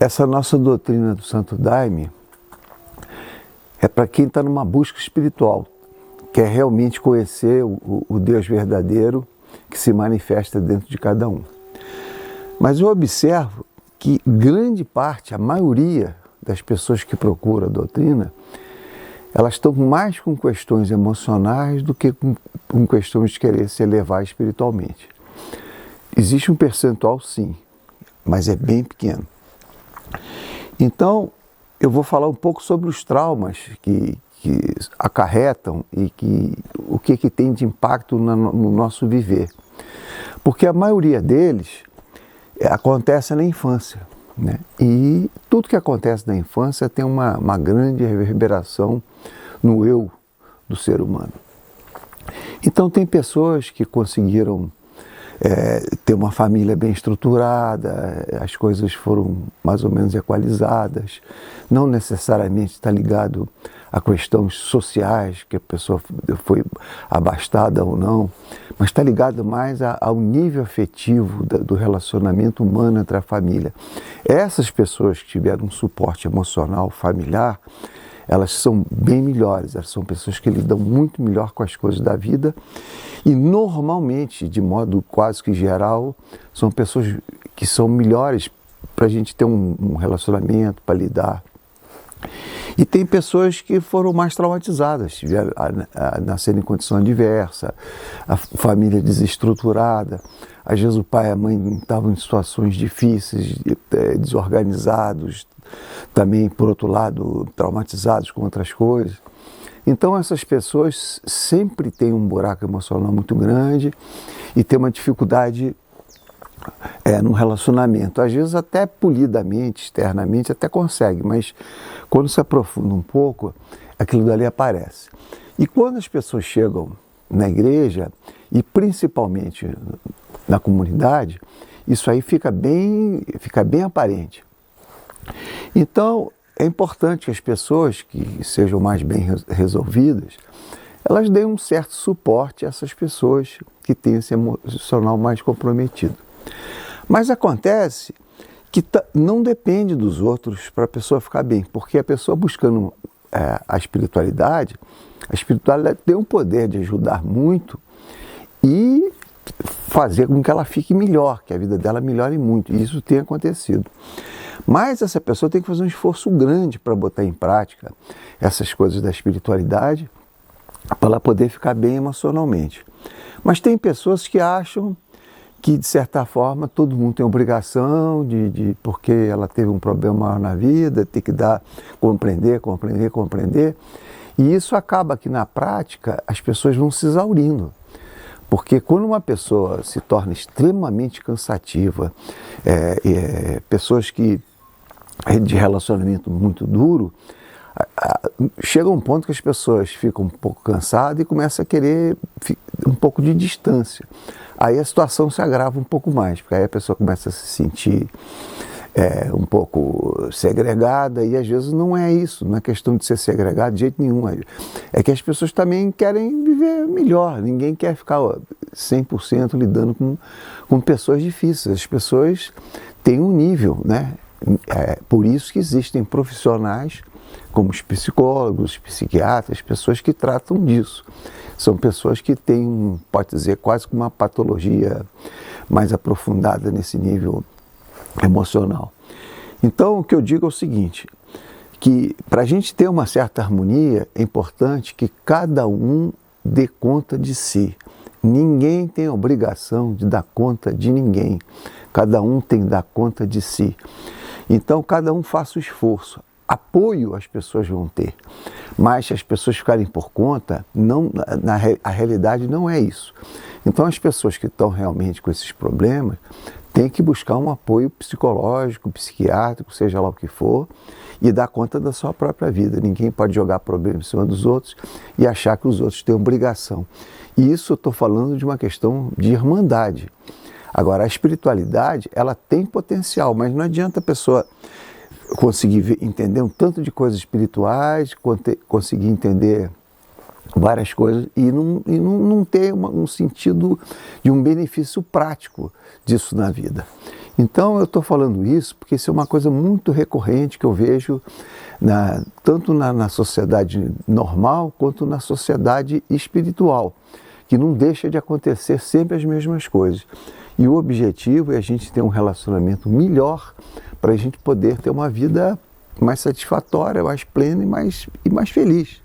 Essa nossa doutrina do Santo Daime é para quem está numa busca espiritual, quer realmente conhecer o Deus verdadeiro que se manifesta dentro de cada um. Mas eu observo que grande parte, a maioria das pessoas que procuram a doutrina, elas estão mais com questões emocionais do que com questões de querer se elevar espiritualmente. Existe um percentual, sim, mas é bem pequeno. Então, eu vou falar um pouco sobre os traumas que acarretam e o que tem de impacto no nosso viver. Porque a maioria deles acontece na infância, né? E tudo que acontece na infância tem uma grande reverberação no eu do ser humano. Então tem pessoas que conseguiram ter uma família bem estruturada, as coisas foram mais ou menos equalizadas, não necessariamente está ligado a questões sociais, que a pessoa foi abastada ou não, mas está ligado mais ao nível afetivo do relacionamento humano entre a família. Essas pessoas que tiveram um suporte emocional familiar, elas são bem melhores, elas são pessoas que lidam muito melhor com as coisas da vida e normalmente, de modo quase que geral, são pessoas que são melhores para a gente ter um relacionamento, para lidar. E tem pessoas que foram mais traumatizadas, tiveram a nascer em condição adversa, a família desestruturada, às vezes o pai e a mãe estavam em situações difíceis, desorganizados, também, por outro lado, traumatizados com outras coisas. Então essas pessoas sempre têm um buraco emocional muito grande e têm uma dificuldade no relacionamento. Às vezes até polidamente, externamente, até consegue, mas quando se aprofunda um pouco, aquilo dali aparece. E quando as pessoas chegam na igreja, e principalmente na comunidade, isso aí fica bem aparente. Então, é importante que as pessoas que sejam mais bem resolvidas, elas deem um certo suporte a essas pessoas que têm esse emocional mais comprometido. Mas acontece que não depende dos outros para a pessoa ficar bem, porque a pessoa buscando a espiritualidade tem o poder de ajudar muito e fazer com que ela fique melhor, que a vida dela melhore muito, e isso tem acontecido. Mas essa pessoa tem que fazer um esforço grande para botar em prática essas coisas da espiritualidade para ela poder ficar bem emocionalmente. Mas tem pessoas que acham que, de certa forma, todo mundo tem obrigação porque ela teve um problema maior na vida, tem que compreender. E isso acaba que, na prática, as pessoas vão se exaurindo. Porque quando uma pessoa se torna extremamente cansativa, pessoas que de relacionamento muito duro, chega um ponto que as pessoas ficam um pouco cansadas e começam a querer um pouco de distância. Aí a situação se agrava um pouco mais, porque aí a pessoa começa a se sentir um pouco segregada, e às vezes não é isso, não é questão de ser segregado de jeito nenhum. É que as pessoas também querem viver melhor, ninguém quer ficar 100% lidando com pessoas difíceis. As pessoas têm um nível, né? Por isso que existem profissionais como os psicólogos, os psiquiatras, pessoas que tratam disso. São pessoas que têm, pode dizer, quase que uma patologia mais aprofundada nesse nível emocional. Então, o que eu digo é o seguinte, que para a gente ter uma certa harmonia, é importante que cada um dê conta de si. Ninguém tem a obrigação de dar conta de ninguém. Cada um tem que dar conta de si. Então, cada um faça o esforço. Apoio as pessoas vão ter, mas se as pessoas ficarem por conta, a realidade não é isso. Então, as pessoas que estão realmente com esses problemas têm que buscar um apoio psicológico, psiquiátrico, seja lá o que for, e dar conta da sua própria vida. Ninguém pode jogar problemas em cima dos outros e achar que os outros têm obrigação. E isso eu estou falando de uma questão de irmandade. Agora, a espiritualidade, ela tem potencial, mas não adianta a pessoa conseguir entender um tanto de coisas espirituais, conseguir entender várias coisas e não ter um sentido de um benefício prático disso na vida. Então eu estou falando isso porque isso é uma coisa muito recorrente que eu vejo tanto na sociedade normal quanto na sociedade espiritual, que não deixa de acontecer sempre as mesmas coisas. E o objetivo é a gente ter um relacionamento melhor para a gente poder ter uma vida mais satisfatória, mais plena e mais feliz.